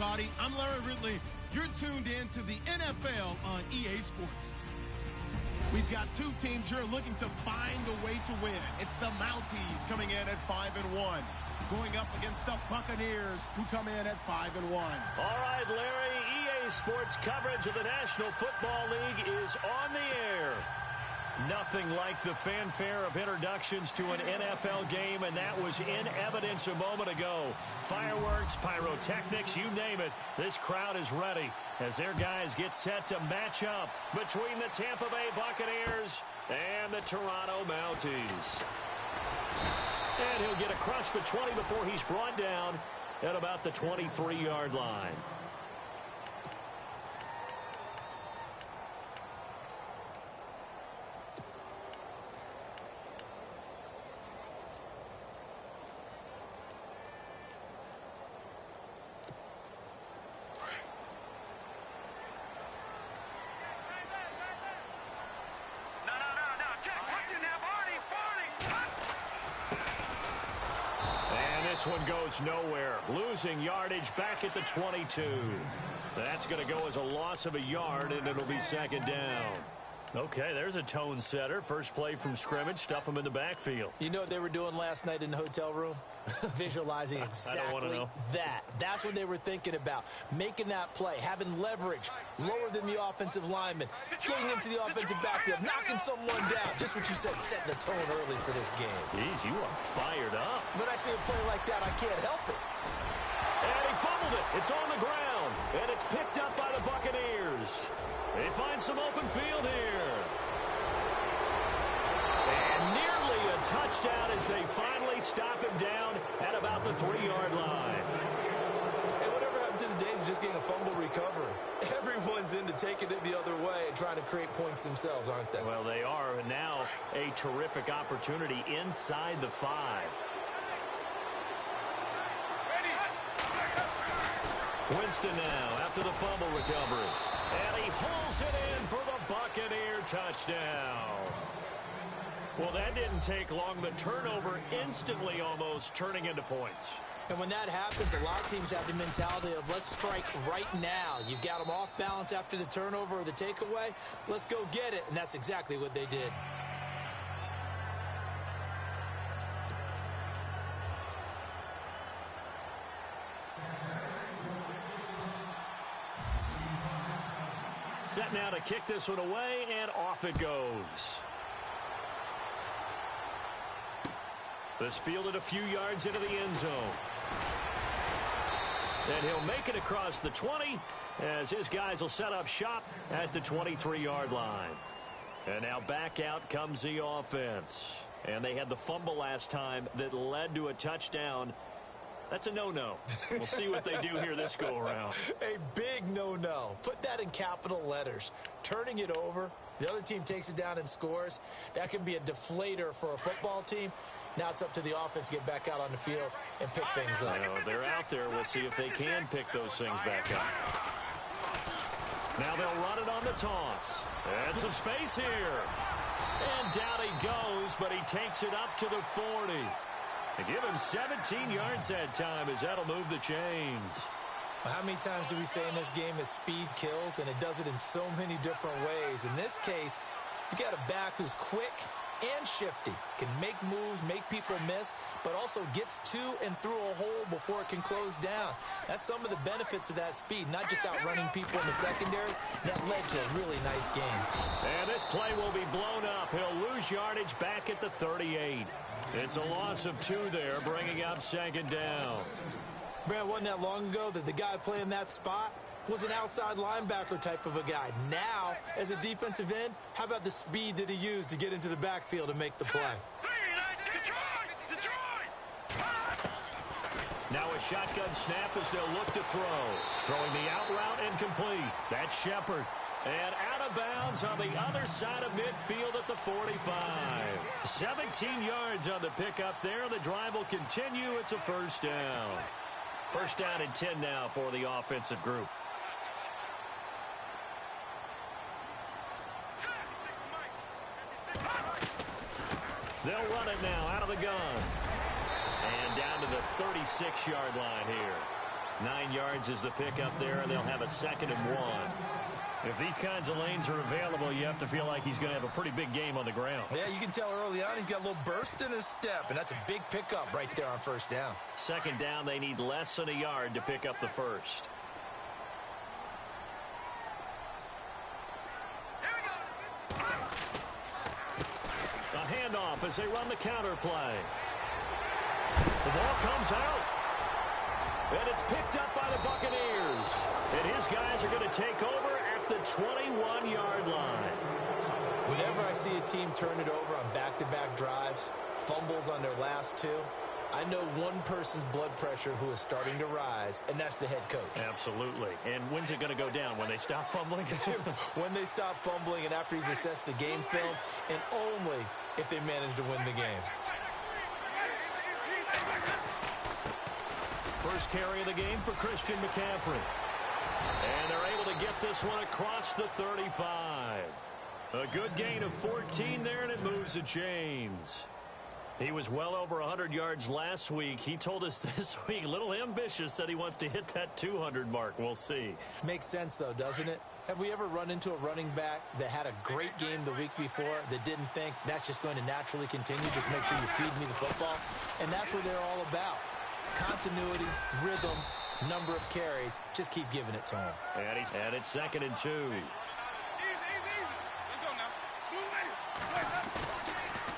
everybody. I'm Larry Ridley. You're tuned in to the NFL on EA Sports. We've got two teams here looking to find a way to win. It's the Mounties coming in at 5-1, going up against the Buccaneers, who come in at 5-1. All right, Larry, EA Sports coverage of the National Football League is on the air. Nothing like the fanfare of introductions to an NFL game, and that was in evidence a moment ago. Fireworks, pyrotechnics, you name it. This crowd is ready as their guys get set to match up between the Tampa Bay Buccaneers and the Toronto Mounties. And he'll get across the 20 before he's brought down at about the 23-yard line. This one goes nowhere. Losing yardage back at the 22. That's going to go as a loss of a yard, and it'll be second down. Okay, there's a tone setter. First play from scrimmage. Stuff them in the backfield. You know what they were doing last night in the hotel room? Visualizing exactly that. That's what they were thinking about. Making that play, having leverage, lower than the offensive lineman, getting into the offensive backfield, knocking someone down. Just what you said, setting the tone early for this game. Jeez, you are fired up. When I see a play like that, I can't help it. And he fumbled it. It's on the ground. And it's picked up by the Buccaneers. They find some open field here. And nearly a touchdown as they finally stop him down at about the 3-yard line. Hey, whatever happened to the days of just getting a fumble recovery? Everyone's into taking it the other way and trying to create points themselves, aren't they? Well, they are. And now a terrific opportunity inside the 5. Winston now after the fumble recovery. And he pulls it in for the Buccaneer touchdown. Well, that didn't take long. The turnover instantly almost turning into points. And when that happens, a lot of teams have the mentality of let's strike right now. You've got them off balance after the turnover or the takeaway. Let's go get it. And that's exactly what they did. Set now to kick this one away, and off it goes. This fielded a few yards into the end zone. And he'll make it across the 20 as his guys will set up shop at the 23-yard line. And now back out comes the offense. And they had the fumble last time that led to a touchdown. That's a no-no. We'll see what they do here this go-around. A big no-no. Put that in capital letters. Turning it over, the other team takes it down and scores. That can be a deflator for a football team. Now it's up to the offense to get back out on the field and pick things up. They're out there. We'll see if they can pick those things back up. Now they'll run it on the toss. And some space here. And down he goes, but he takes it up to the 40. They give him 17 yards that time as that'll move the chains. Well, how many times do we say in this game that speed kills, and it does it in so many different ways? In this case, you got a back who's quick and shifty, can make moves, make people miss, but also gets to and through a hole before it can close down. That's some of the benefits of that speed, not just outrunning people in the secondary. That led to a really nice game. And this play will be blown up. He'll lose yardage back at the 38. It's a loss of 2 there, bringing up second down. Brad, wasn't that long ago that the guy playing that spot was an outside linebacker type of a guy. Now, as a defensive end, how about the speed that he used to get into the backfield and make the play? Now a shotgun snap as they'll look to throw. Throwing the out route incomplete. That's Shepard. And out of bounds on the other side of midfield at the 45. 17 yards on the pickup there. The drive will continue. It's a first down. First down and 10 now for the offensive group. They'll run it now out of the gun. And down to the 36-yard line here. 9 yards is the pickup there, and they'll have a 2nd and 1. If these kinds of lanes are available, you have to feel like he's going to have a pretty big game on the ground. Yeah, you can tell early on he's got a little burst in his step, and that's a big pickup right there on 1st down. 2nd down, they need less than a yard to pick up the 1st. A handoff as they run the counter play. The ball comes out. And it's picked up by the Buccaneers. And his guys are going to take over at the 21-yard line. Whenever I see a team turn it over on back-to-back drives, fumbles on their last 2, I know one person's blood pressure who is starting to rise, and that's the head coach. Absolutely. And when's it going to go down? When they stop fumbling? When they stop fumbling and after he's assessed the game film, and only if they manage to win the game. First carry of the game for Christian McCaffrey. And they're able to get this one across the 35. A good gain of 14 there, and it moves the chains. He was well over 100 yards last week. He told us this week, a little ambitious, said he wants to hit that 200 mark. We'll see. Makes sense, though, doesn't it? Have we ever run into a running back that had a great game the week before that didn't think that's just going to naturally continue? Just make sure you feed me the football. And that's what they're all about. Continuity, rhythm, number of carries. Just keep giving it to him. And it's 2nd and 2.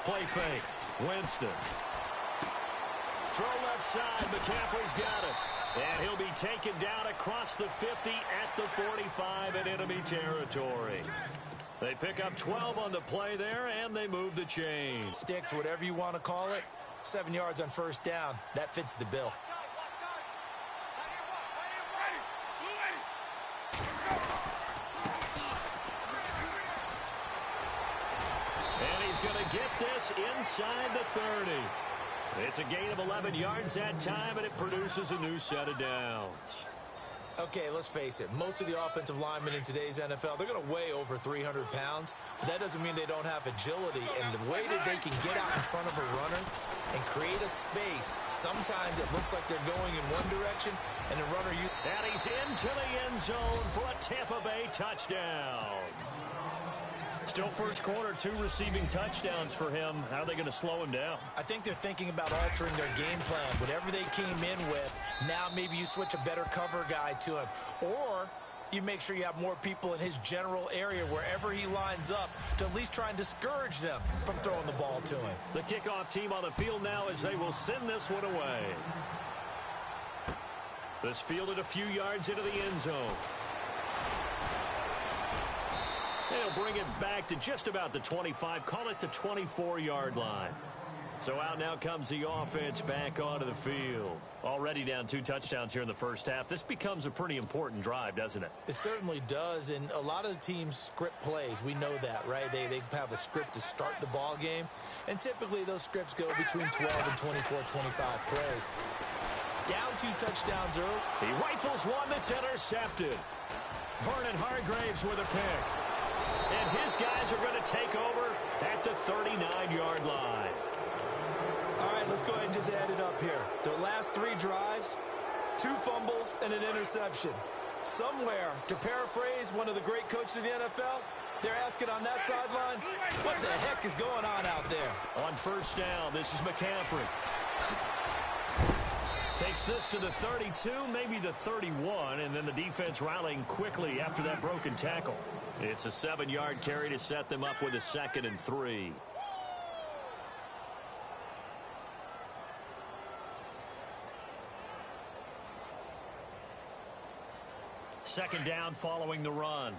Play fake. Winston. Throw left side. McCaffrey's got it. And he'll be taken down across the 50 at the 45 in enemy territory. They pick up 12 on the play there, and they move the chains. Sticks, whatever you want to call it. 7 yards on 1st down. That fits the bill. And he's going to get this inside the 30. It's a gain of 11 yards that time, and it produces a new set of downs. Okay, let's face it. Most of the offensive linemen in today's NFL, they're going to weigh over 300 pounds, but that doesn't mean they don't have agility. And the way that they can get out in front of a runner and create a space, sometimes it looks like they're going in one direction, and the runner... And he's into the end zone for a Tampa Bay touchdown. Still first quarter, 2 receiving touchdowns for him. How are they going to slow him down? I think they're thinking about altering their game plan. Whatever they came in with, now maybe you switch a better cover guy to him. Or you make sure you have more people in his general area wherever he lines up to at least try and discourage them from throwing the ball to him. The kickoff team on the field now as they will send this one away. This fielded a few yards into the end zone. They'll bring it back to just about the 25. Call it the 24-yard line. So out now comes the offense back onto the field. Already down 2 touchdowns here in the first half. This becomes a pretty important drive, doesn't it? It certainly does, and a lot of the teams script plays. We know that, right? They have a script to start the ball game, and typically those scripts go between 12 and 24, 25 plays. Down 2 touchdowns early. He rifles one that's intercepted. Vernon Hargreaves with a pick. And his guys are going to take over at the 39-yard line. All right, let's go ahead and just add it up here. Their last 3 drives, 2 fumbles, and an interception. Somewhere, to paraphrase one of the great coaches of the NFL, they're asking on that sideline, what the heck is going on out there? On first down, this is McCaffrey. Takes this to the 32, maybe the 31, and then the defense rallying quickly after that broken tackle. It's a 7-yard carry to set them up with a 2nd and 3. Second down following the run.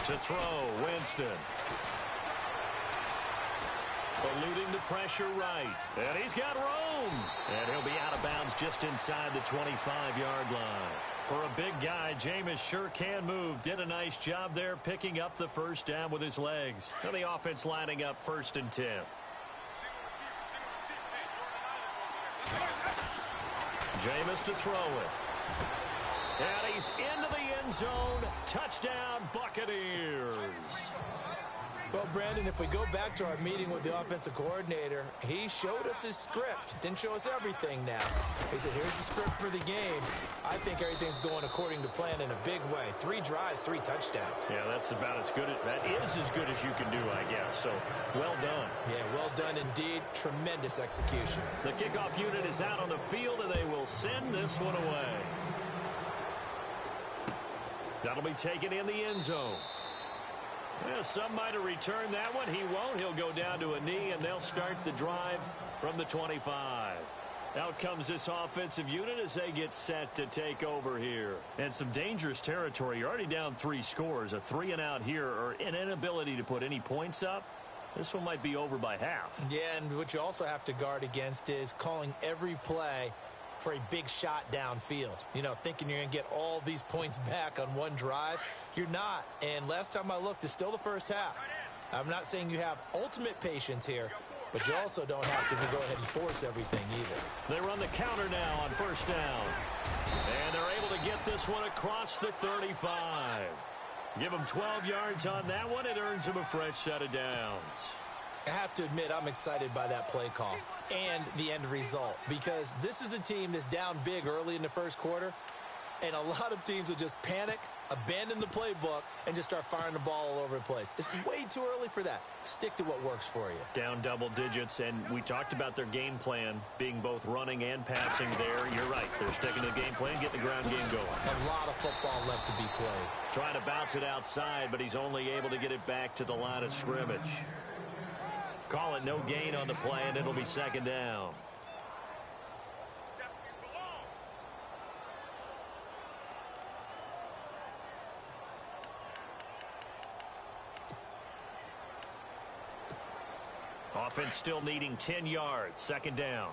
To throw, Winston. Eluding the pressure right. And he's got room. And he'll be out of bounds just inside the 25-yard line. For a big guy, Jameis sure can move. Did a nice job there picking up the first down with his legs. And the offense lining up 1st and 10. Jameis to throw it. And he's into the end zone. Touchdown, Buccaneers. Well, Brandon, if we go back to our meeting with the offensive coordinator, he showed us his script. Didn't show us everything now. He said, here's the script for the game. I think everything's going according to plan in a big way. 3 drives, 3 touchdowns. Yeah, that's about as good. That is as good as you can do, I guess. So, well done. Yeah, well done indeed. Tremendous execution. The kickoff unit is out on the field, and they will send this one away. That'll be taken in the end zone. Yeah, some might have returned that one. He won't. He'll go down to a knee, and they'll start the drive from the 25. Out comes this offensive unit as they get set to take over here. And some dangerous territory. You're already down 3 scores. A 3-and-out here, or an inability to put any points up. This one might be over by half. Yeah, and what you also have to guard against is calling every play for a big shot downfield. You know, thinking you're going to get all these points back on one drive. You're not. And last time I looked, it's still the first half. I'm not saying you have ultimate patience here, but you also don't have to go ahead and force everything either. They run the counter now on first down. And they're able to get this one across the 35. Give them 12 yards on that one. It earns them a fresh set of downs. I have to admit, I'm excited by that play call and the end result, because this is a team that's down big early in the first quarter, and a lot of teams will just panic, abandon the playbook, and just start firing the ball all over the place. It's way too early for that. Stick to what works for you. Down double digits, and we talked about their game plan being both running and passing there. You're right. They're sticking to the game plan, getting the ground game going. A lot of football left to be played. Trying to bounce it outside, but he's only able to get it back to the line of scrimmage. Call it no gain on the play, and it'll be second down. Offense still needing 10 yards. Second down.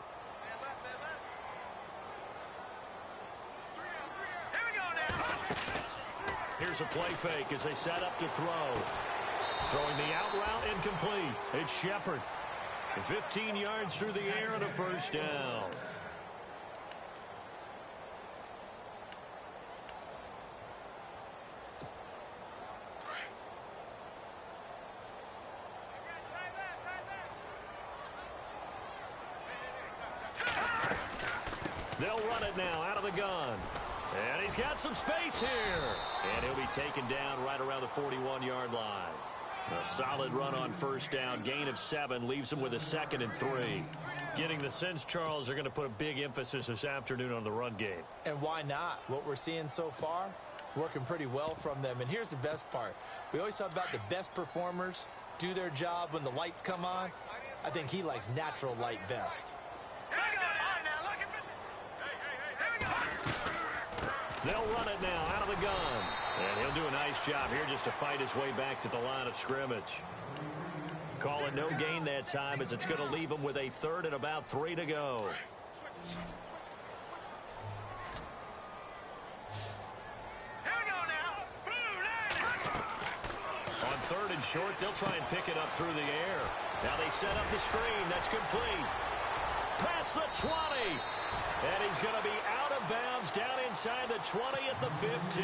Here's a play fake as they set up to throw. Throwing the out route incomplete. It's Shepard. 15 yards through the air and a first down. They'll run it now out of the gun. And he's got some space here. And he'll be taken down right around the 41-yard line. A solid run on first down. Gain of 7 leaves them with a 2nd and 3. Getting the sense, Charles, they're going to put a big emphasis this afternoon on the run game. And why not? What we're seeing so far is working pretty well from them. And here's the best part. We always talk about the best performers do their job when the lights come on. I think he likes natural light best. They'll run it now out of the gun. And he'll do a nice job here just to fight his way back to the line of scrimmage. Call it no gain that time, as it's going to leave him with a 3rd and about 3 to go. On 3rd and short, they'll try and pick it up through the air. Now they set up the screen. That's complete. Past the 20. And he's going to be out of bounds down inside the 20 at the 15.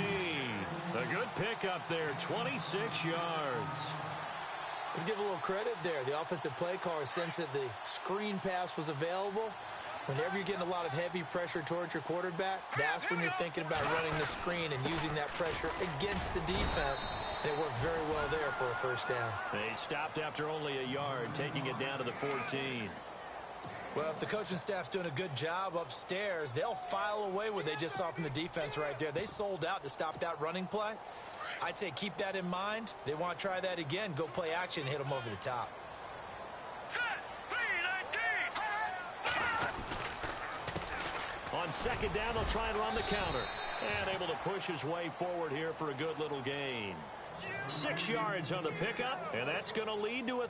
A good pickup there, 26 yards. Let's give a little credit there. The offensive play caller sensed that the screen pass was available. Whenever you're getting a lot of heavy pressure towards your quarterback, that's when you're thinking about running the screen and using that pressure against the defense. And it worked very well there for a first down. They stopped after only a yard, taking it down to the 14. Well, if the coaching staff's doing a good job upstairs, they'll file away what they just saw from the defense right there. They sold out to stop that running play. I'd say keep that in mind. They want to try that again. Go play action, hit them over the top. On second down, they'll try and run the counter. And able to push his way forward here for a good little gain. 6 yards on the pickup, and that's going to lead to a...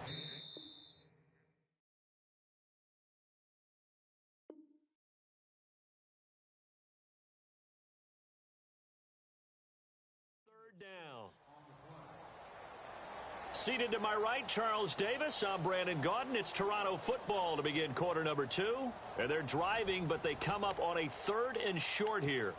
down. Seated to my right, Charles Davis. I'm Brandon Gaudin. It's Toronto football to begin quarter number 2. And they're driving, but they come up on a 3rd and short here.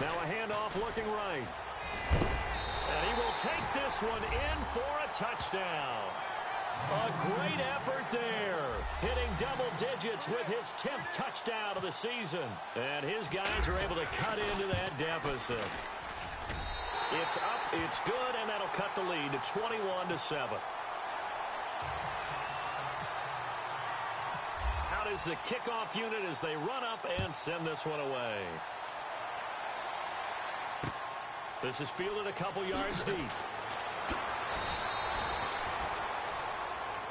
Now a handoff looking right. And he will take this one in for a touchdown. A great effort there. Hitting double digits with his 10th touchdown of the season. And his guys are able to cut into that deficit. It's up, it's good, and that'll cut the lead to 21-7. Out is the kickoff unit as they run up and send this one away. This is fielded a couple yards deep.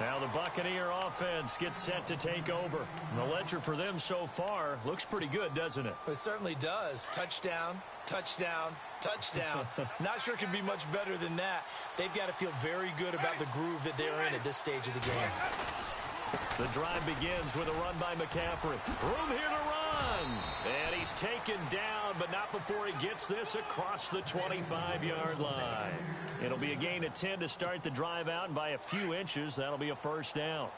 Now the Buccaneer offense gets set to take over. And the ledger for them so far looks pretty good, doesn't it? It certainly does. Touchdown, touchdown, touchdown. Not sure it can be much better than that. They've got to feel very good about the groove that they're in at this stage of the game. The drive begins with a run by McCaffrey. Room here to run. And he's taken down, but not before he gets this across the 25-yard line. It'll be a gain of 10 to start the drive out, and by a few inches, that'll be a first down.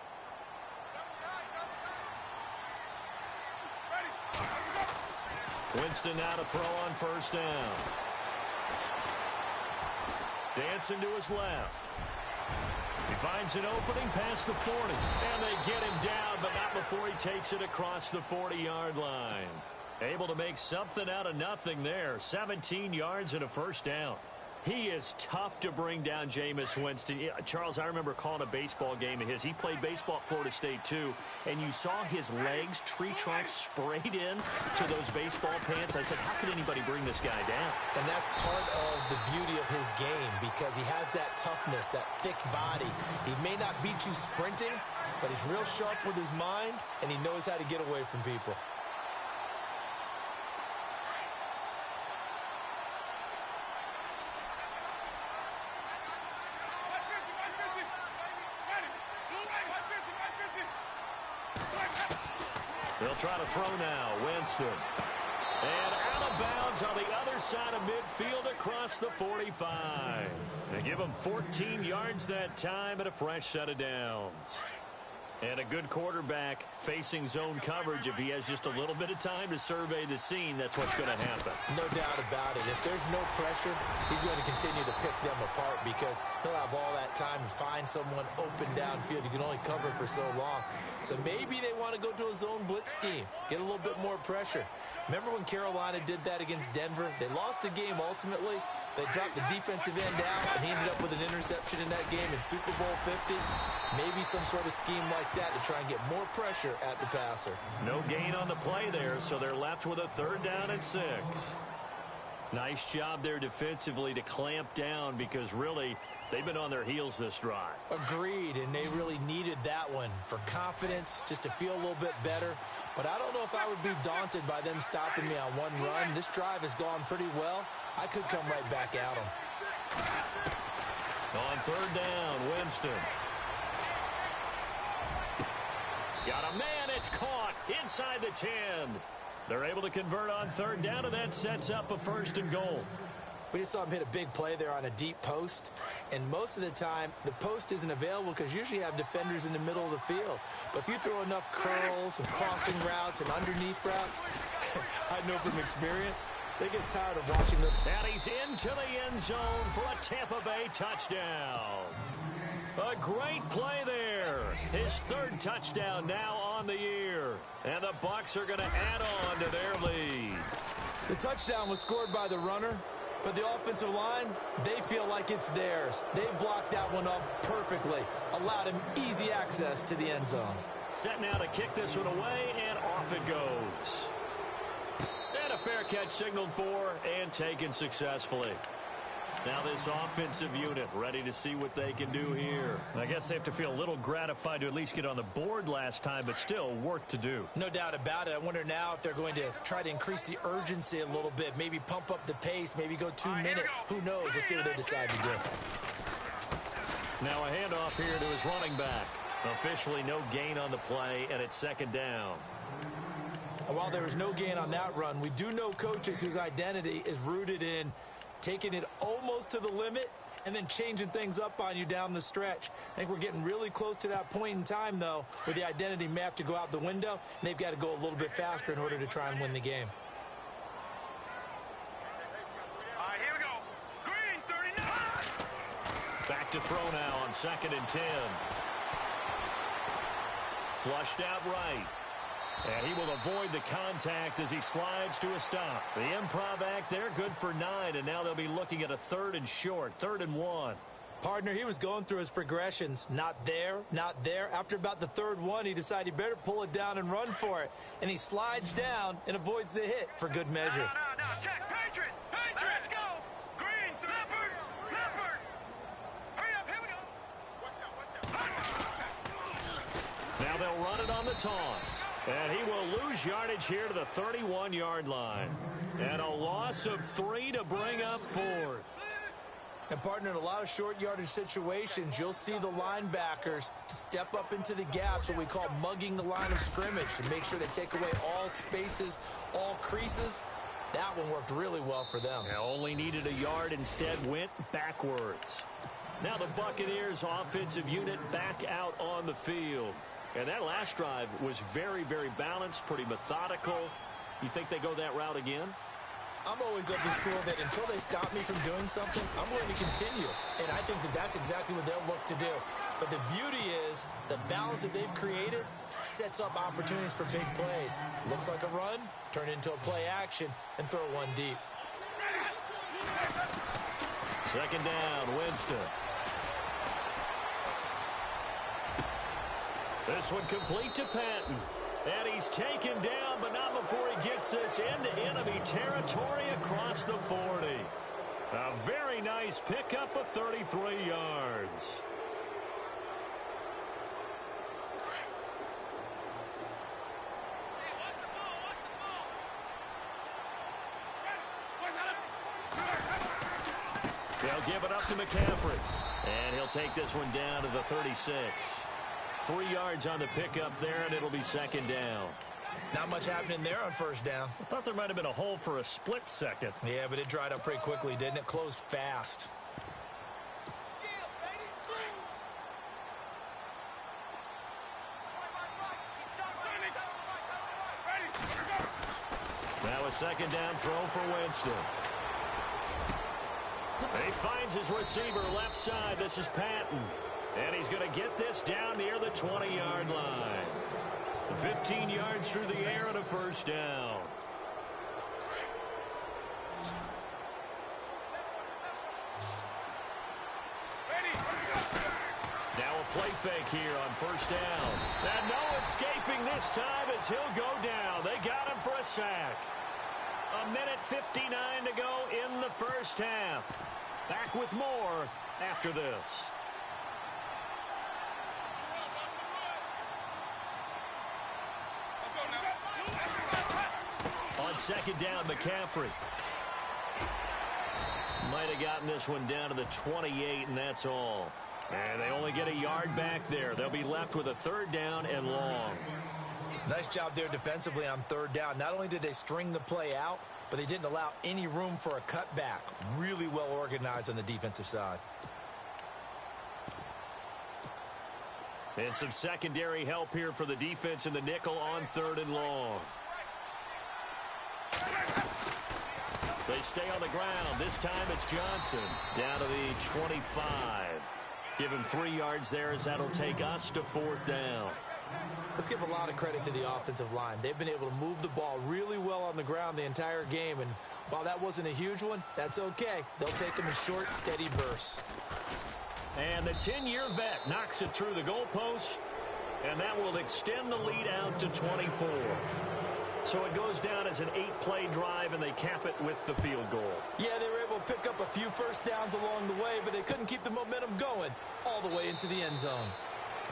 Winston now to throw on first down. Dancing to his left. He finds an opening past the 40. And they get him down, but not before he takes it across the 40-yard line. Able to make something out of nothing there. 17 yards and a first down. He is tough to bring down, Jameis Winston. Yeah, Charles, I remember calling a baseball game of his. He played baseball at Florida State, too. And you saw his legs, tree trunks sprayed in to those baseball pants. I said, how could anybody bring this guy down? And that's part of the beauty of his game because he has that toughness, that thick body. He may not beat you sprinting, but he's real sharp with his mind, and he knows how to get away from people. They'll try to throw now. Winston. And out of bounds on the other side of midfield across the 45. They give him 14 yards that time and a fresh set of downs. And a good quarterback facing zone coverage. If he has just a little bit of time to survey the scene, that's what's going to happen. No doubt about it. If there's no pressure, he's going to continue to pick them apart because he'll have all that time to find someone open downfield. You can only cover for so long. So maybe they want to go to a zone blitz scheme, get a little bit more pressure. Remember when Carolina did that against Denver? They lost the game ultimately. They dropped the defensive end out, and he ended up with an interception in that game in Super Bowl 50. Maybe some sort of scheme like that to try and get more pressure at the passer. No gain on the play there, so they're left with a 3rd down and 6. Nice job there defensively to clamp down because really they've been on their heels this drive. Agreed, and they really needed that one for confidence, just to feel a little bit better. But I don't know if I would be daunted by them stopping me on one run. This drive has gone pretty well. I could come right back at them. On 3rd down, Winston. Got a man, it's caught inside the 10. They're able to convert on 3rd down, and that sets up a 1st and goal. We just saw him hit a big play there on a deep post, and most of the time the post isn't available because usually you have defenders in the middle of the field. But if you throw enough curls and crossing routes and underneath routes, I know from experience, they get tired of watching them. And he's into the end zone for a Tampa Bay touchdown. A great play there. His 3rd touchdown now on the year. And the Bucs are going to add on to their lead. The touchdown was scored by the runner, but the offensive line, they feel like it's theirs. They blocked that one off perfectly, allowed him easy access to the end zone. Set now to kick this one away, and off it goes. And a fair catch signaled for and taken successfully. Now this offensive unit ready to see what they can do here. I guess they have to feel a little gratified to at least get on the board last time, but still work to do. No doubt about it. I wonder now if they're going to try to increase the urgency a little bit, maybe pump up the pace, maybe go 2 minutes. Who knows? Let's see what they decide to do. Now a handoff here to his running back. Officially no gain on the play, and it's 2nd down. And while there was no gain on that run, we do know coaches whose identity is rooted in taking it almost to the limit and then changing things up on you down the stretch. I think we're getting really close to that point in time, though, where the identity may have to go out the window, and they've got to go a little bit faster in order to try and win the game. All right, here we go. Green, 39. Back to throw now on 2nd and 10. Flushed out right. And he will avoid the contact as he slides to a stop. The improv act there, good for 9, and now they'll be looking at a 3rd and short, 3rd and 1. Partner, he was going through his progressions. Not there, not there. After about the 3rd one, he decided he better pull it down and run for it. And he slides down and avoids the hit for good measure. No, check. Patriot. Let's go. Green, Leopard. Hurry up, here we go. Watch out. Now they'll run it on the toss. And he will lose yardage here to the 31-yard line. And a loss of 3 to bring up 4th. And, partner, in a lot of short yardage situations, you'll see the linebackers step up into the gaps, what we call mugging the line of scrimmage, to make sure they take away all spaces, all creases. That one worked really well for them. Now only needed a yard, instead went backwards. Now the Buccaneers offensive unit back out on the field. And that last drive was very, very balanced, pretty methodical. You think they go that route again? I'm always of the school that until they stop me from doing something, I'm going to continue. And I think that that's exactly what they'll look to do. But the beauty is the balance that they've created sets up opportunities for big plays. Looks like a run, turn it into a play action, and throw one deep. 2nd down, Winston. This one complete to Patton. And he's taken down, but not before he gets this into enemy territory across the 40. A very nice pickup of 33 yards. They'll give it up to McCaffrey. And he'll take this one down to the 36. 3 yards on the pickup there, and it'll be 2nd down. Not much happening there on 1st down. I thought there might have been a hole for a split second. Yeah, but it dried up pretty quickly, didn't it? Closed fast. Now a 2nd down throw for Winston. He finds his receiver left side. This is Patton. And he's going to get this down near the 20-yard line. 15 yards through the air and a 1st down. Now a play fake here on 1st down. And no escaping this time as he'll go down. They got him for a sack. 1:59 to go in the 1st half. Back with more after this. On 2nd down, McCaffrey. Might have gotten this one down to the 28, and that's all. And they only get a yard back there. They'll be left with a 3rd down and long. Nice job there defensively on 3rd down. Not only did they string the play out, but they didn't allow any room for a cutback. Really well organized on the defensive side. And some secondary help here for the defense in the nickel on 3rd and long. They stay on the ground. This time it's Johnson down to the 25. Give him 3 yards there as that'll take us to 4th down. Let's give a lot of credit to the offensive line. They've been able to move the ball really well on the ground the entire game. And while that wasn't a huge one, that's okay. They'll take them in short, steady bursts. And the 10-year vet knocks it through the goalpost. And that will extend the lead out to 24. So it goes down as an 8-play drive, and they cap it with the field goal. Yeah, they were able to pick up a few 1st downs along the way, but they couldn't keep the momentum going all the way into the end zone.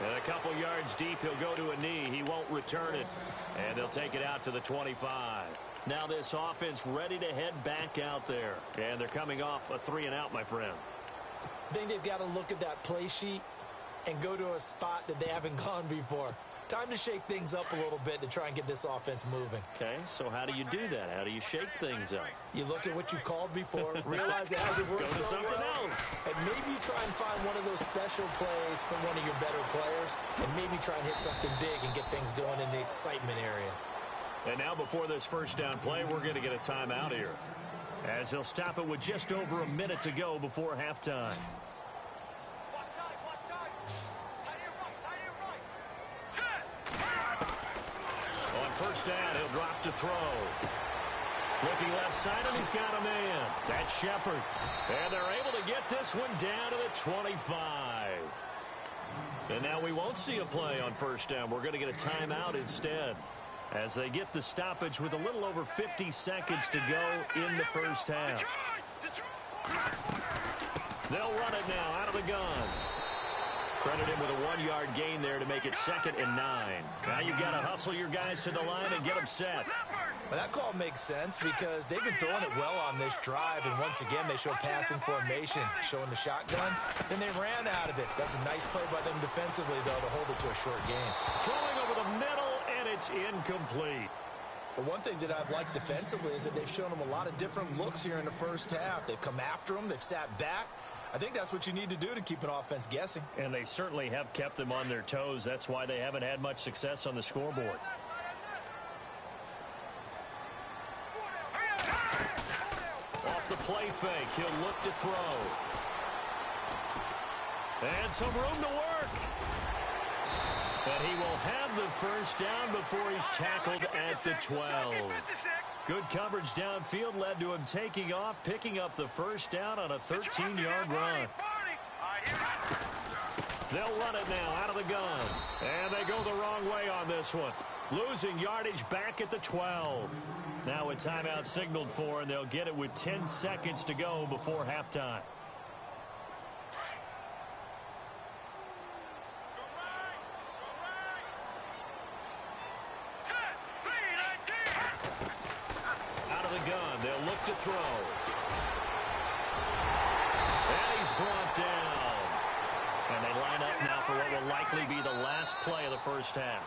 And a couple yards deep, he'll go to a knee. He won't return it. And they'll take it out to the 25. Now this offense ready to head back out there. And they're coming off a 3-and-out, my friend. I think they've got to look at that play sheet and go to a spot that they haven't gone before. Time to shake things up a little bit to try and get this offense moving. Okay, so how do you do that? How do you shake things up? You look at what you've called before, realize it hasn't worked Go to so something well, else. and maybe you try and find one of those special plays from one of your better players, and maybe try and hit something big and get things going in the excitement area. And now before this first down play, we're going to get a timeout here, as they'll stop it with just over a minute to go before halftime. On first down, he'll drop to throw. Looking left side, and he's got a man. That's Shepard. And they're able to get this one down to the 25. And now we won't see a play on first down. We're going to get a timeout instead, as they get the stoppage with a little over 50 seconds to go in the first half. They'll run it now out of the gun. Credit him with a 1-yard gain there to make it 2nd and 9. Now you've got to hustle your guys to the line and get them set. Well, that call makes sense because they've been throwing it well on this drive, and once again they show passing formation, showing the shotgun. Then they ran out of it. That's a nice play by them defensively, though, to hold it to a short gain. Throwing over the middle, and it's incomplete. But one thing that I've liked defensively is that they've shown them a lot of different looks here in the first half. They've come after them. They've sat back. I think that's what you need to do to keep an offense guessing. And they certainly have kept them on their toes. That's why they haven't had much success on the scoreboard. Off the play fake, he'll look to throw. And some room to work. But he will have the first down before he's tackled at the 12. Good coverage downfield led to him taking off, picking up the first down on a 13-yard run. They'll run it now out of the gun. And they go the wrong way on this one. Losing yardage back at the 12. Now a timeout signaled for, and they'll get it with 10 seconds to go before halftime. Out of the gun, they'll look to throw. And he's brought down. And they line up now for what will likely be the last play of the first half.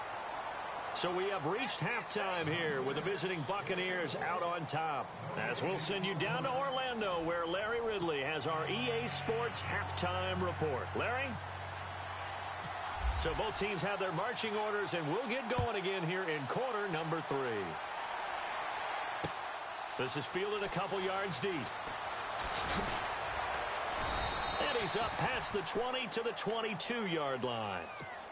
So we have reached halftime here with the visiting Buccaneers out on top. As we'll send you down to Orlando, where Larry Ridley has our EA Sports halftime report. Larry? So both teams have their marching orders, and we'll get going again here in quarter number 3. This is fielded a couple yards deep. And he's up past the 20 to the 22-yard line.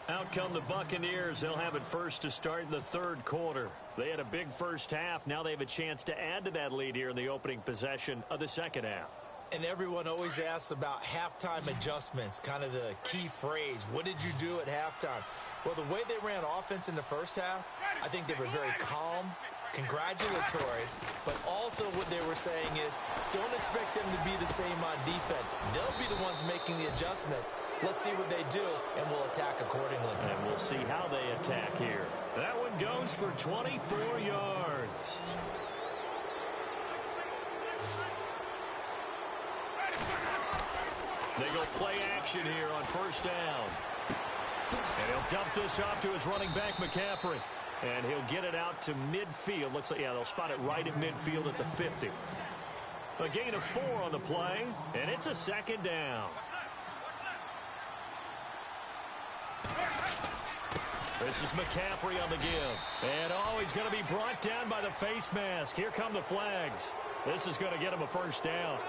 Out come the Buccaneers. They'll have it first to start in the third quarter. They had a big first half. Now they have a chance to add to that lead here in the opening possession of the second half. And everyone always asks about halftime adjustments, kind of the key phrase. What did you do at halftime? Well, the way they ran offense in the first half, I think they were very calm, congratulatory, but also what they were saying is don't expect them to be the same on defense. They'll be the ones making the adjustments. Let's see what they do, and we'll attack accordingly. And we'll see how they attack here. That one goes for 24 yards. They go play action here on first down. And he'll dump this off to his running back, McCaffrey. And he'll get it out to midfield. Looks like, yeah, they'll spot it right at midfield at the 50. A gain of 4 on the play, and it's a second down. This is McCaffrey on the give. And, oh, he's going to be brought down by the face mask. Here come the flags. This is going to get him a first down.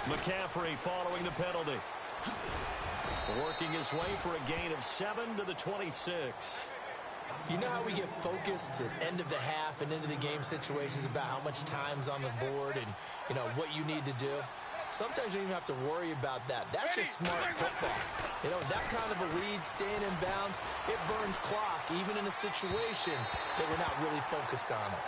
McCaffrey following the penalty. Working his way for a gain of 7 to the 26. You know how we get focused at end of the half and into the game situations about how much time's on the board and, you know, what you need to do? Sometimes you don't even have to worry about that. That's just smart football. You know, that kind of a lead, staying in bounds, it burns clock, even in a situation that we're not really focused on it.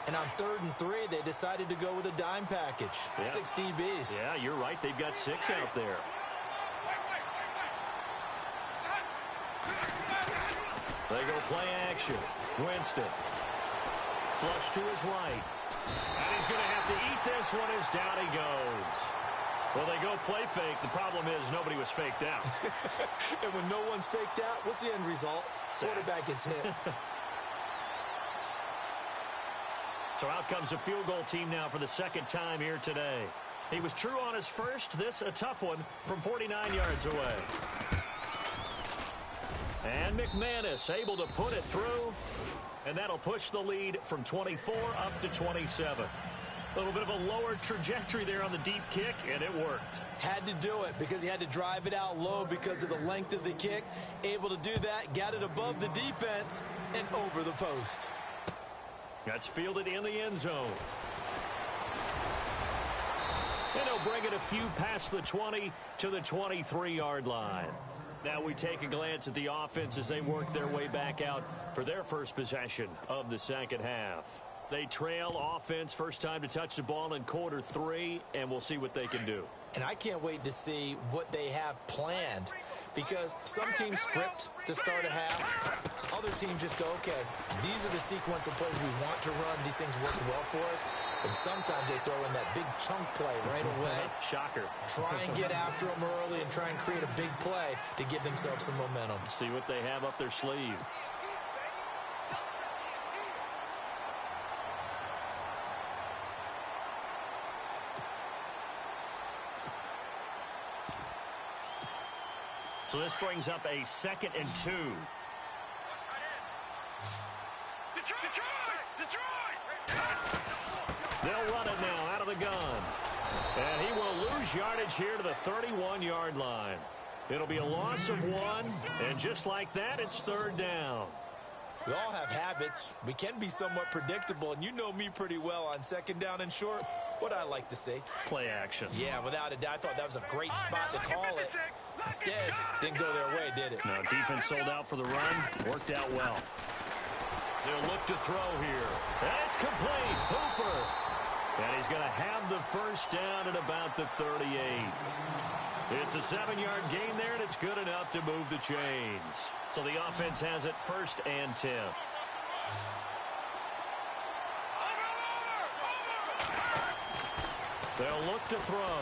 And on 3rd and 3, they decided to go with a dime package. Yeah. 6 DBs. Yeah, you're right. They've got 6 out there. They go play action. Winston. Flush to his right. And he's going to have to eat this one as down he goes. Well, they go play fake. The problem is nobody was faked out. And when no one's faked out, what's the end result? Quarterback gets hit. So out comes a field goal team now for the second time here today. He was true on his first. This a tough one from 49 yards away. And McManus able to put it through. And that'll push the lead from 24 up to 27. A little bit of a lower trajectory there on the deep kick, and it worked. Had to do it because he had to drive it out low because of the length of the kick. Able to do that, got it above the defense and over the post. That's fielded in the end zone. And he'll bring it a few past the 20 to the 23-yard line. Now we take a glance at the offense as they work their way back out for their first possession of the second half. They trail offense first time to touch the ball in quarter 3, and we'll see what they can do. And I can't wait to see what they have planned because some teams script to start a half. Other teams just go, okay, these are the sequence of plays we want to run. These things worked well for us. And sometimes they throw in that big chunk play right away. Shocker. Try and get after them early and try and create a big play to give themselves some momentum. See what they have up their sleeve. So this brings up a 2nd and 2. They'll run it now out of the gun. And he will lose yardage here to the 31-yard line. It'll be a loss of 1, and just like that, it's 3rd down. We all have habits. We can be somewhat predictable, and you know me pretty well on 2nd down and short. What I like to see. Play action. Yeah, without a doubt. I thought that was a great spot to call it. Instead, didn't go their way, did it? No, defense sold out for the run. Worked out well. They'll look to throw here. And it's complete. Hooper. And he's going to have the first down at about the 38. It's a 7-yard gain there, and it's good enough to move the chains. So the offense has it 1st and 10. They'll look to throw.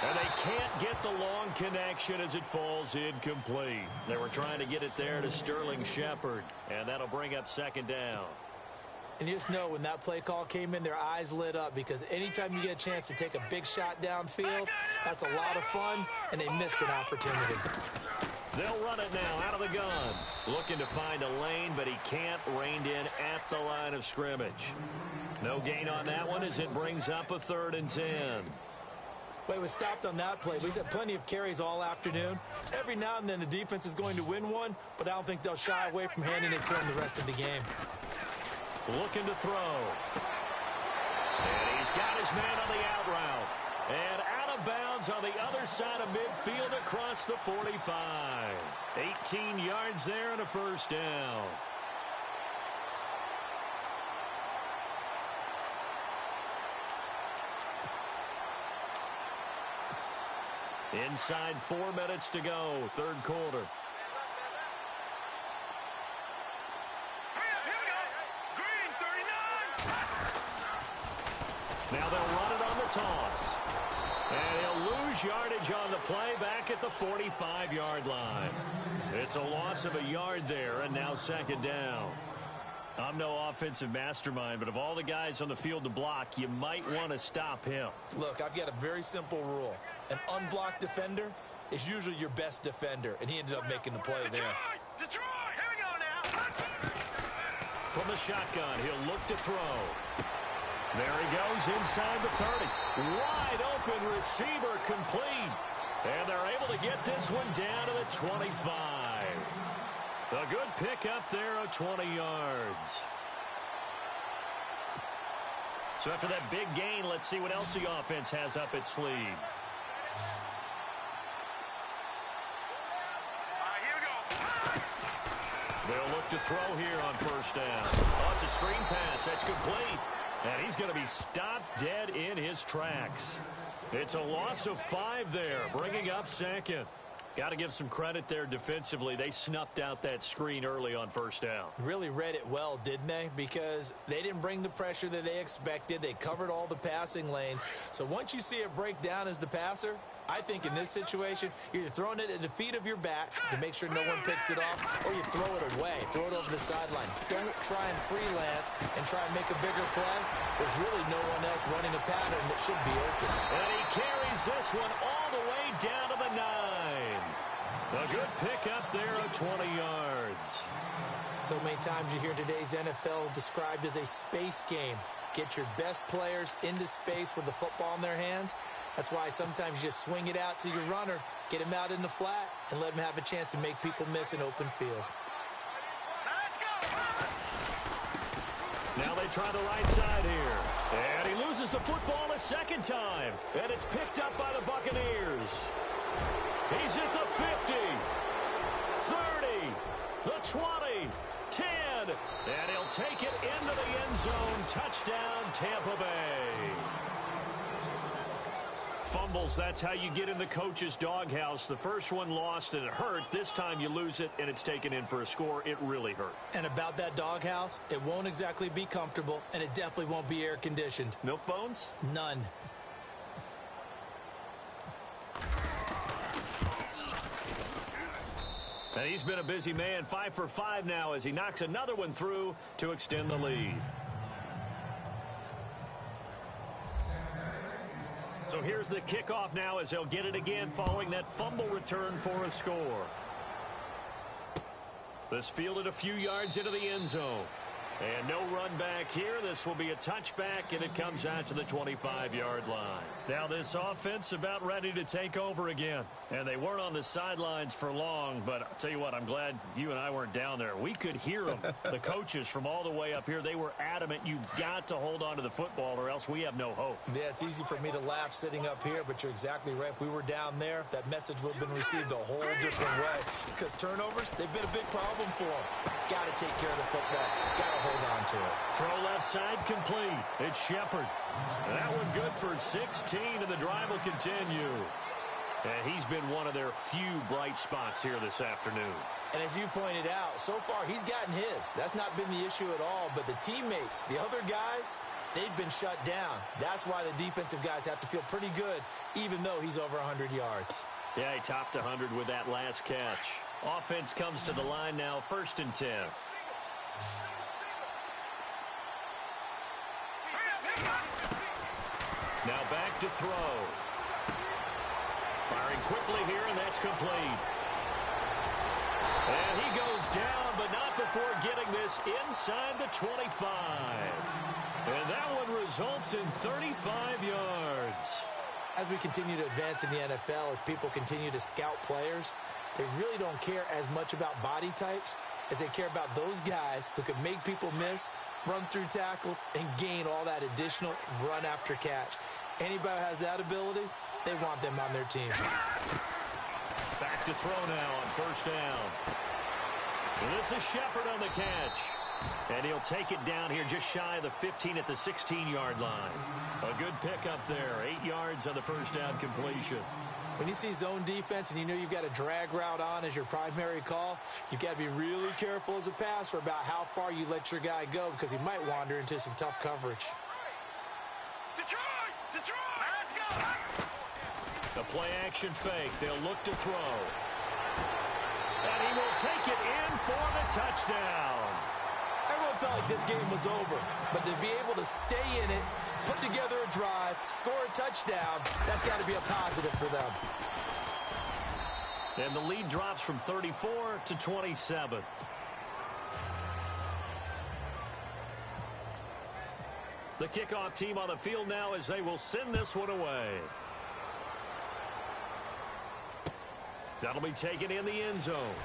And they can't get the long connection as it falls incomplete. They were trying to get it there to Sterling Shepard. And that'll bring up 2nd down. And you just know when that play call came in, their eyes lit up because anytime you get a chance to take a big shot downfield, that's a lot of fun, and they missed an opportunity. They'll run it now out of the gun. Looking to find a lane, but he can't. Reined in at the line of scrimmage. No gain on that one as it brings up a 3rd and 10. Well, he was stopped on that play, but he's had plenty of carries all afternoon. Every now and then the defense is going to win one, but I don't think they'll shy away from handing it to him the rest of the game. Looking to throw. And he's got his man on the out route. And out of bounds on the other side of midfield across the 45. 18 yards there and a first down. Inside 4 minutes to go, 3rd quarter. Now they'll run it on the toss. And he'll lose yardage on the play back at the 45-yard line. It's a loss of a yard there, and now 2nd down. I'm no offensive mastermind, but of all the guys on the field to block, you might want to stop him. Look, I've got a very simple rule. An unblocked defender is usually your best defender, and he ended up making the play there. Detroit, here we go now. From the shotgun, he'll look to throw. There he goes inside the 30. Wide open receiver complete. And they're able to get this one down to the 25. A good pickup there of 20 yards. So after that big gain, let's see what else the offense has up its sleeve. Here we go. They'll look to throw here on first down. Oh, it's a screen pass. That's complete. And he's going to be stopped dead in his tracks. It's a loss of 5 there, bringing up second. Got to give some credit there defensively. They snuffed out that screen early on first down. Really read it well, didn't they? Because they didn't bring the pressure that they expected. They covered all the passing lanes. So once you see it break down as the passer, I think in this situation, you're either throwing it at the feet of your back to make sure no one picks it off, or you throw it away, throw it over the sideline. Don't try and freelance and try and make a bigger play. There's really no one else running a pattern that should be open. And he carries this one all the way down to the 9. A good pickup there of 20 yards. So many times you hear today's NFL described as a space game. Get your best players into space with the football in their hands. That's why sometimes you just swing it out to your runner, get him out in the flat, and let him have a chance to make people miss an open field. Now they try the right side here. And he loses the football a second time. And it's picked up by the Buccaneers. He's at the 50, 30, the 20, 10, and he'll take it into the end zone. Touchdown, Tampa Bay. Fumbles, that's how you get in the coach's doghouse. The first one lost and it hurt. This time you lose it and it's taken in for a score. It really hurt. And about that doghouse, it won't exactly be comfortable, and it definitely won't be air-conditioned. Milk bones? None. And he's been a busy man, 5 for 5 now as he knocks another one through to extend the lead. So here's the kickoff now as they'll get it again following that fumble return for a score. This fielded a few yards into the end zone. And no run back here. This will be a touchback, and it comes out to the 25-yard line. Now this offense about ready to take over again. And they weren't on the sidelines for long, but I'll tell you what, I'm glad you and I weren't down there. We could hear them, the coaches from all the way up here. They were adamant, you've got to hold on to the football or else we have no hope. Yeah, it's easy for me to laugh sitting up here, but you're exactly right. If we were down there, that message would have been received a whole different way. Because turnovers, they've been a big problem for them. Got to take care of the football. Got to hold on to it. Throw left side complete. It's Shepard. And that one good for 16, and the drive will continue. And he's been one of their few bright spots here this afternoon. And as you pointed out, so far he's gotten his. That's not been the issue at all. But the teammates, the other guys, they've been shut down. That's why the defensive guys have to feel pretty good, even though he's over 100 yards. Yeah, he topped 100 with that last catch. Offense comes to the line now, 1st and 10. Now back to throw. Firing quickly here, and that's complete. And he goes down, but not before getting this inside the 25. And that one results in 35 yards. As we continue to advance in the NFL, as people continue to scout players, they really don't care as much about body types as they care about those guys who can make people miss, run through tackles, and gain all that additional run after catch. Anybody who has that ability, they want them on their team. Back to throw now on 1st down. And this is Shepard on the catch. And he'll take it down here just shy of the 15 at the 16-yard line. A good pickup there. 8 yards on the 1st down completion. When you see zone defense and you know you've got a drag route on as your primary call, you've got to be really careful as a passer about how far you let your guy go because he might wander into some tough coverage. Detroit! Detroit! Let's go! The play-action fake. They'll look to throw. And he will take it in for the touchdown. Everyone felt like this game was over, but to be able to stay in it, put together a drive, score a touchdown, that's got to be a positive for them. And the lead drops from 34 to 27. The kickoff team on the field now as they will send this one away. That'll be taken in the end zone.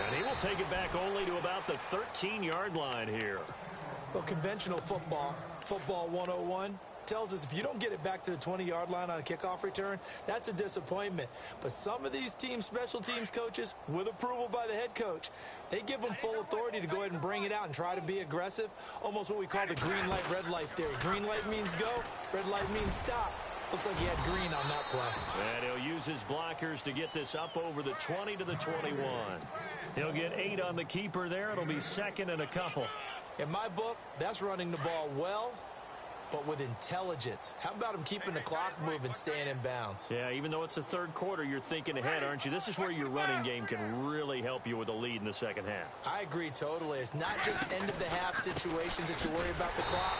And he will take it back only to about the 13-yard line here. Well, conventional football, football 101, tells us if you don't get it back to the 20-yard line on a kickoff return, that's a disappointment. But some of these team special teams coaches, with approval by the head coach, they give them full authority to go ahead and bring it out and try to be aggressive, almost what we call the green light, red light theory. Green light means go, red light means stop. Looks like he had green on that play. And he'll use his blockers to get this up over the 20 to the 21. He'll get 8 on the keeper there. It'll be second and a couple. In my book, that's running the ball well, but with intelligence. How about him keeping the clock moving, staying in bounds? Yeah, even though it's the third quarter, you're thinking ahead, aren't you? This is where your running game can really help you with a lead in the second half. I agree totally. It's not just end-of-the-half situations that you worry about the clock.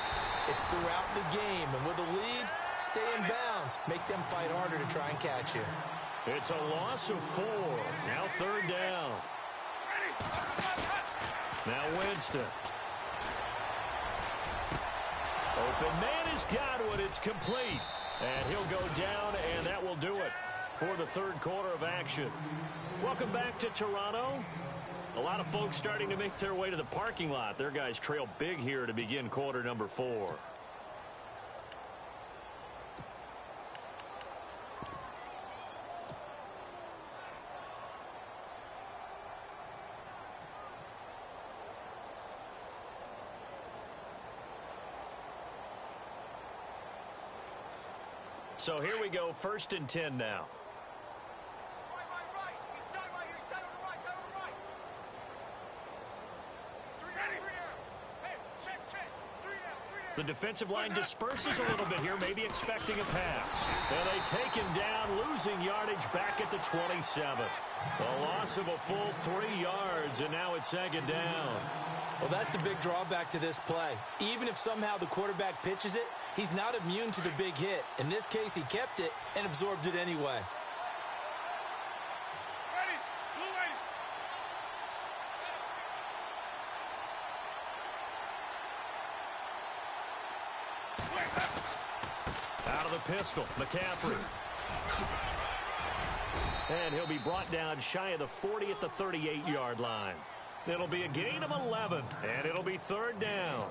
It's throughout the game. And with a lead, stay in bounds. Make them fight harder to try and catch you. It's a loss of 4. Now third down. Now Winston. Open man has got one. It's complete. And he'll go down, and that will do it for the third quarter of action. Welcome back to Toronto. A lot of folks starting to make their way to the parking lot. Their guys trail big here to begin quarter number 4. So here we go, 1st and 10 now. The defensive line disperses a little bit here, maybe expecting a pass. And they take him down, losing yardage back at the 27. A loss of a full 3 yards, and now it's second down. Well, that's the big drawback to this play. Even if somehow the quarterback pitches it, he's not immune to the big hit. In this case, he kept it and absorbed it anyway. Out of the pistol, McCaffrey. And he'll be brought down shy of the 40 at the 38-yard line. It'll be a gain of 11, and it'll be third down.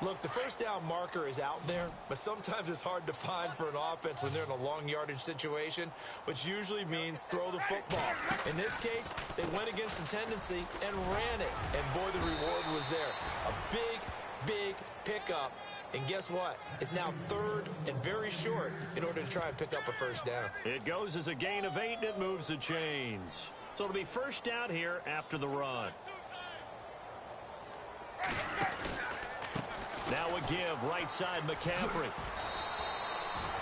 Look, the first down marker is out there, but sometimes it's hard to find for an offense when they're in a long yardage situation, which usually means throw the football. In this case, they went against the tendency and ran it, and boy, the reward was there. A big, big pickup. And guess what? It's now third and very short in order to try and pick up a first down. It goes as a gain of 8, and it moves the chains. So it'll be first down here after the run. Now a give, right side McCaffrey.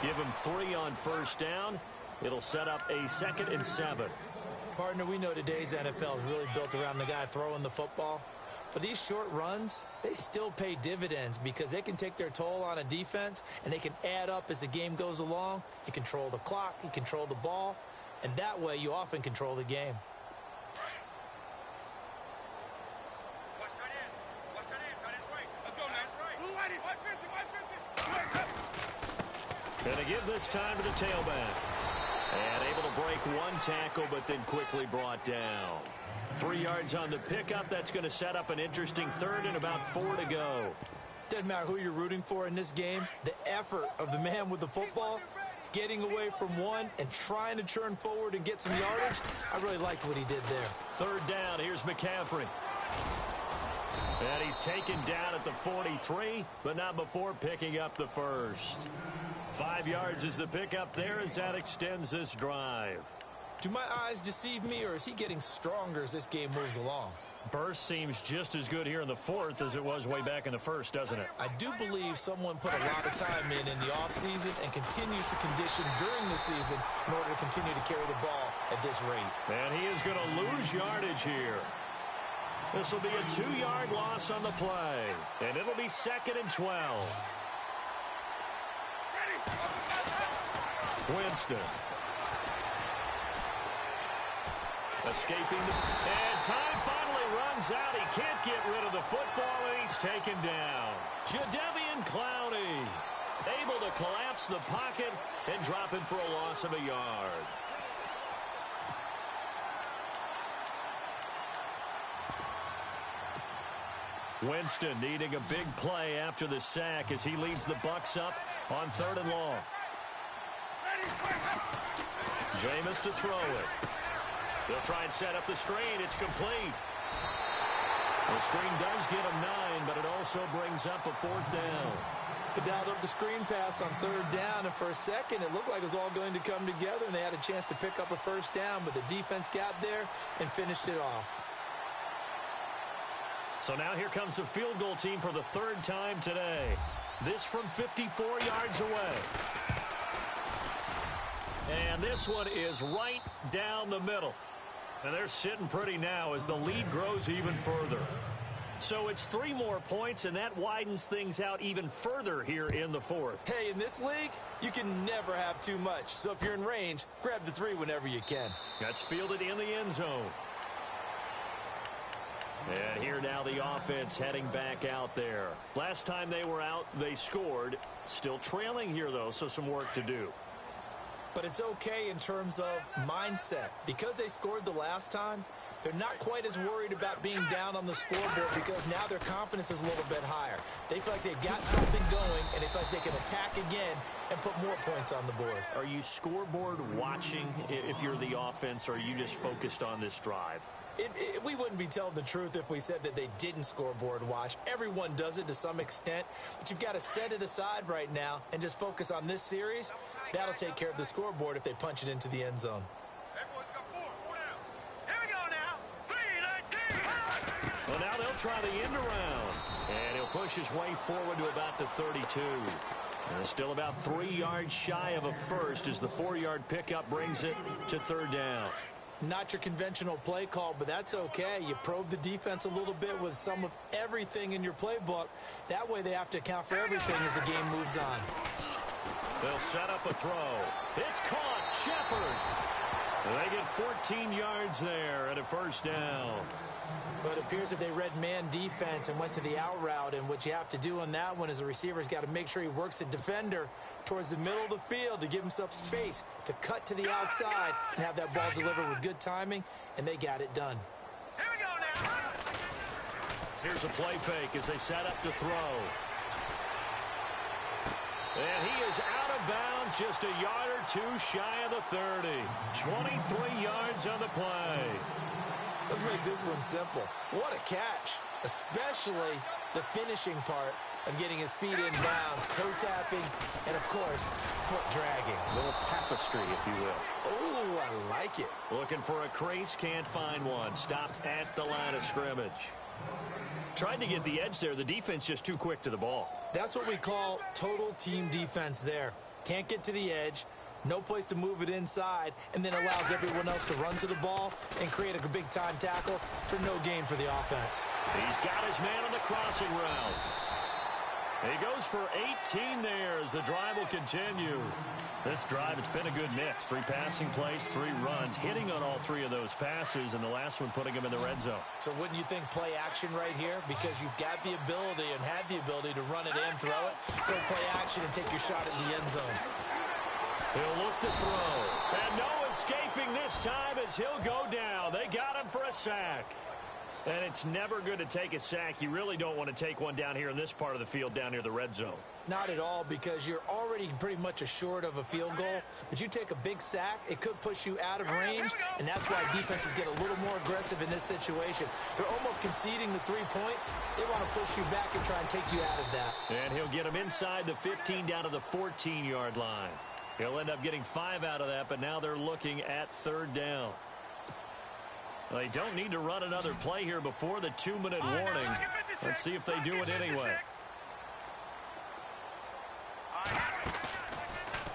Give him 3 on first down. It'll set up a 2nd and 7. Partner, we know today's NFL is really built around the guy throwing the football. But these short runs, they still pay dividends because they can take their toll on a defense and they can add up as the game goes along. You control the clock, you control the ball, and that way you often control the game. Going to give this time to the tailback. And able to break 1 tackle, but then quickly brought down. 3 yards on the pickup. That's going to set up an interesting third and about 4 to go. Doesn't matter who you're rooting for in this game. The effort of the man with the football, getting away from one and trying to churn forward and get some yardage, I really liked what he did there. Third down. Here's McCaffrey. And he's taken down at the 43, but not before picking up the first. 5 yards is the pickup there as that extends this drive. Do my eyes deceive me, or is he getting stronger as this game moves along? Burst seems just as good here in the 4th as it was way back in the 1st, doesn't it? I do believe someone put a lot of time in the offseason and continues to condition during the season in order to continue to carry the ball at this rate. And he is going to lose yardage here. This will be a 2-yard loss on the play. And it'll be 2nd and 12. Winston. Escaping. And time finally runs out. He can't get rid of the football, and he's taken down. Jadeveon Clowney able to collapse the pocket and drop it for a loss of a yard. Winston needing a big play after the sack as he leads the Bucs up on 3rd and long. Jameis to throw it. They'll try and set up the screen. It's complete. The screen does get him 9, but it also brings up a 4th down. The dialed up the screen pass on 3rd down, and for a second it looked like it was all going to come together, and they had a chance to pick up a 1st down, but the defense got there and finished it off. So now here comes the field goal team for the 3rd time today. This from 54 yards away. And this one is right down the middle. And they're sitting pretty now as the lead grows even further. So it's 3 more points, and that widens things out even further here in the 4th. Hey, in this league, you can never have too much. So if you're in range, grab the 3 whenever you can. That's fielded in the end zone. And here now the offense heading back out there. Last time they were out, they scored. Still trailing here, though, so some work to do. But it's okay in terms of mindset. Because they scored the last time, they're not quite as worried about being down on the scoreboard because now their confidence is a little bit higher. They feel like they've got something going, and they feel like they can attack again and put more points on the board. Are you scoreboard watching if you're the offense, or are you just focused on this drive? We wouldn't be telling the truth if we said that they didn't scoreboard watch. Everyone does it to some extent, but you've got to set it aside right now and just focus on this series. That'll take care of the scoreboard if they punch it into the end zone. Here we go now. 3-19. Well, now they'll try the end around, and he'll push his way forward to about the 32. And still about 3 yards shy of a first as the 4-yard pickup brings it to 3rd down. Not your conventional play call, but that's okay. You probe the defense a little bit with some of everything in your playbook. That way they have to account for everything as the game moves on. They'll set up a throw. It's caught. Shepard. They get 14 yards there and a 1st down. But it appears that they read man defense and went to the out route, and what you have to do on that one is the receiver's got to make sure he works the defender towards the middle of the field to give himself space to cut to the outside and have that ball delivered with good timing, and they got it done. Here we go now. Here's a play fake as they set up to throw. And he is out of bounds, just a yard or 2 shy of the 30. 23 yards on the play. Let's make this one simple. What a catch, especially the finishing part of getting his feet in bounds, toe tapping, and, of course, foot dragging. A little tapestry, if you will. Oh, I like it. Looking for a crease, can't find one. Stopped at the line of scrimmage. Tried to get the edge there. The defense just too quick to the ball. That's what we call total team defense there. Can't get to the edge, no place to move it inside, and then allows everyone else to run to the ball and create a big-time tackle for no gain for the offense. He's got his man on the crossing route. He goes for 18 there as the drive will continue. This drive, it's been a good mix. 3 passing plays, 3 runs, hitting on all 3 of those passes, and the last one putting him in the red zone. So wouldn't you think play action right here? Because you've got the ability and had the ability to run it and throw it. Go play action and take your shot at the end zone. He'll look to throw. And no escaping this time as he'll go down. They got him for a sack. And it's never good to take a sack. You really don't want to take one down here in this part of the field down near the red zone. Not at all, because you're already pretty much assured of a field goal. But you take a big sack, it could push you out of range, and that's why defenses get a little more aggressive in this situation. They're almost conceding the 3 points. They want to push you back and try and take you out of that. And he'll get him inside the 15 down to the 14-yard line. He'll end up getting 5 out of that, but now they're looking at 3rd down. They don't need to run another play here before the 2-minute warning. Let's see if they do it anyway.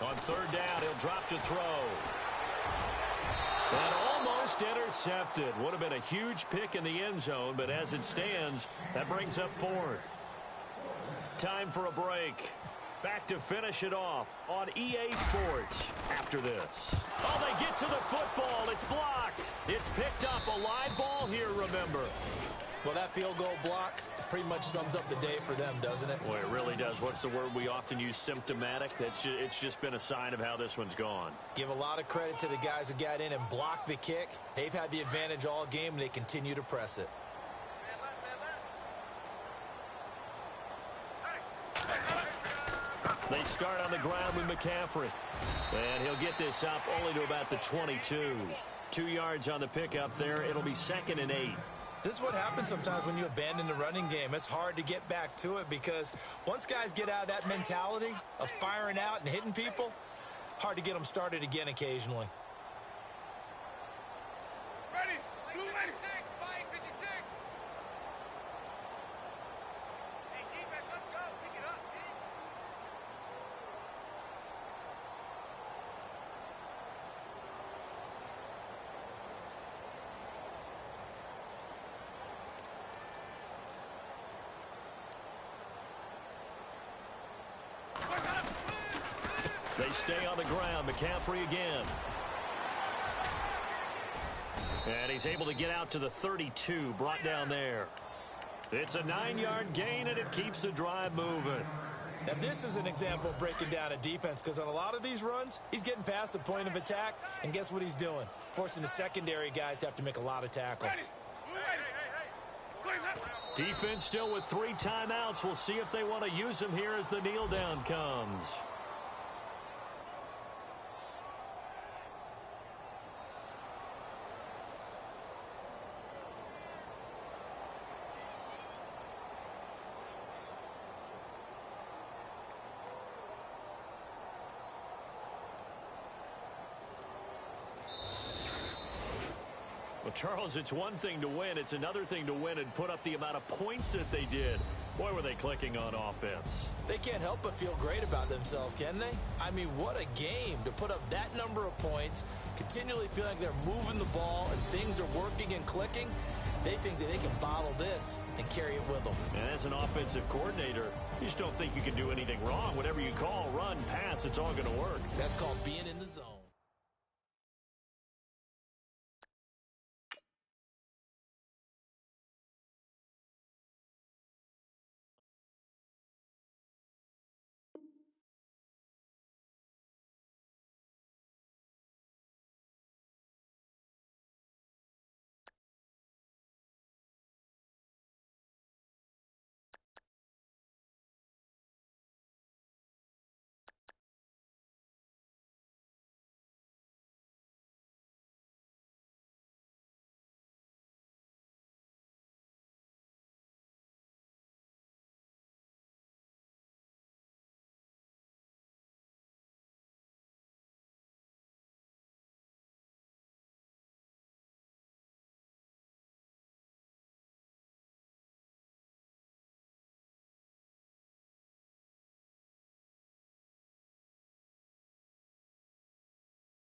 On 3rd down, he'll drop to throw. And almost intercepted. Would have been a huge pick in the end zone, but as it stands, that brings up 4th. Time for a break. Back to finish it off on EA Sports after this. Oh, they get to the football. It's blocked. It's picked up. A live ball here, remember. Well, that field goal block pretty much sums up the day for them, doesn't it? Boy, it really does. What's the word we often use? Symptomatic. It's just been a sign of how this one's gone. Give a lot of credit to the guys who got in and blocked the kick. They've had the advantage all game, and they continue to press it. They start on the ground with McCaffrey. And he'll get this up only to about the 22. 2 yards on the pickup there. It'll be 2nd and 8. This is what happens sometimes when you abandon the running game. It's hard to get back to it because once guys get out of that mentality of firing out and hitting people, hard to get them started again occasionally. Ready? Blue ready. 556. Hey, defense, let's go. Pick it up, dude. They stay on the ground. McCaffrey again. And he's able to get out to the 32, brought down there. It's a 9-yard gain, and it keeps the drive moving. Now, this is an example of breaking down a defense because on a lot of these runs, he's getting past the point of attack, and guess what he's doing? Forcing the secondary guys to have to make a lot of tackles. Defense still with 3 timeouts. We'll see if they want to use them here as the kneel down comes. Well, Charles, it's one thing to win. It's another thing to win and put up the amount of points that they did. Boy, were they clicking on offense. They can't help but feel great about themselves, can they? I mean, what a game to put up that number of points, continually feeling like they're moving the ball and things are working and clicking. They think that they can bottle this and carry it with them. And as an offensive coordinator, you just don't think you can do anything wrong. Whatever you call, run, pass, it's all going to work. That's called being in the zone.